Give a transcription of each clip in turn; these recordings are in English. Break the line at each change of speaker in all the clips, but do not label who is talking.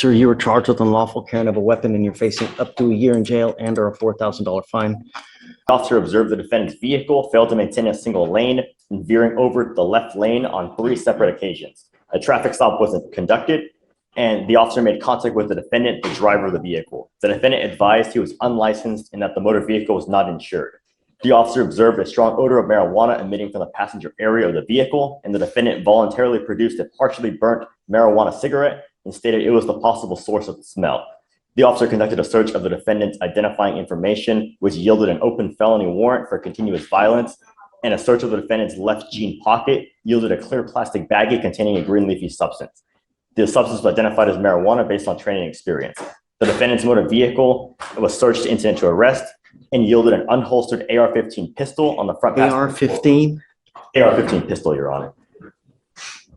Sir, you were charged with unlawful carrying of a weapon and you're facing up to a year in jail and or a $4,000 fine.
The officer observed the defendant's vehicle failed to maintain a single lane and veering over the left lane on 3 separate occasions. A traffic stop wasn't conducted, and the officer made contact with the defendant, the driver of the vehicle. The defendant advised he was unlicensed and that the motor vehicle was not insured. The officer observed a strong odor of marijuana emitting from the passenger area of the vehicle, and the defendant voluntarily produced a partially burnt marijuana cigarette and stated it was the possible source of the smell. The officer conducted a search of the defendant's identifying information, which yielded an open felony warrant for continuous violence, and a search of the defendant's left jean pocket yielded a clear plastic baggie containing a green leafy substance. The substance was identified as marijuana based on training experience. The defendant's motor vehicle was searched incident to arrest and yielded an unholstered AR-15 pistol on the front.
AR-15?
AR-15 pistol, Your Honor.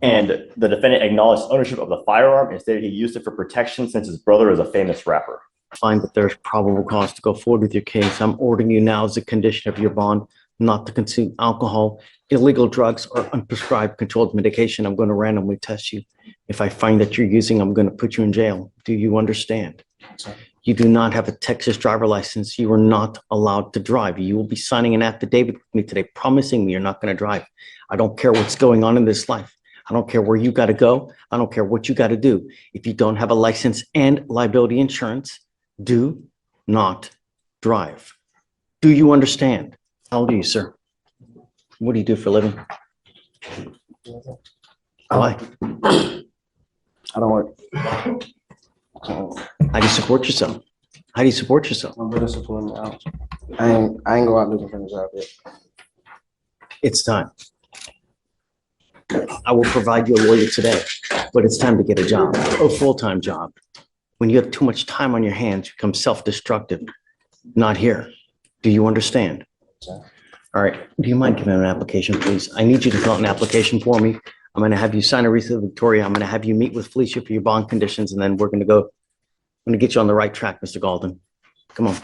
And the defendant acknowledged ownership of the firearm and stated he used it for protection since his brother is a famous rapper.
Find that there's probable cause to go forward with your case. I'm ordering you now as a condition of your bond not to consume alcohol, illegal drugs, or unprescribed controlled medication. I'm going to randomly test you. If I find that you're using, I'm going to put you in jail. Do you understand? You do not have a Texas driver license. You are not allowed to drive. You will be signing an affidavit with me today promising me you're not going to drive. I don't care what's going on in this life. I don't care where you got to go. I don't care what you got to do. If you don't have a license and liability insurance, do not drive. Do you understand? How old are you, sir? What do you do for a living? Why?
I don't work.
How do you support yourself? How do you support yourself?
My brother supporting me out. I ain't go out looking for a job yet.
It's time. I will provide you a lawyer today, but it's time to get a job, a full-time job. When you have too much time on your hands, you become self-destructive. Not here. Do you understand?
Sir.
All right. Do you mind giving me an application, please? I need you to fill out an application for me. I'm going to have you sign a receipt of Victoria. I'm going to have you meet with Felicia for your bond conditions, and then we're going to go. I'm going to get you on the right track, Mr. Galden. Come on.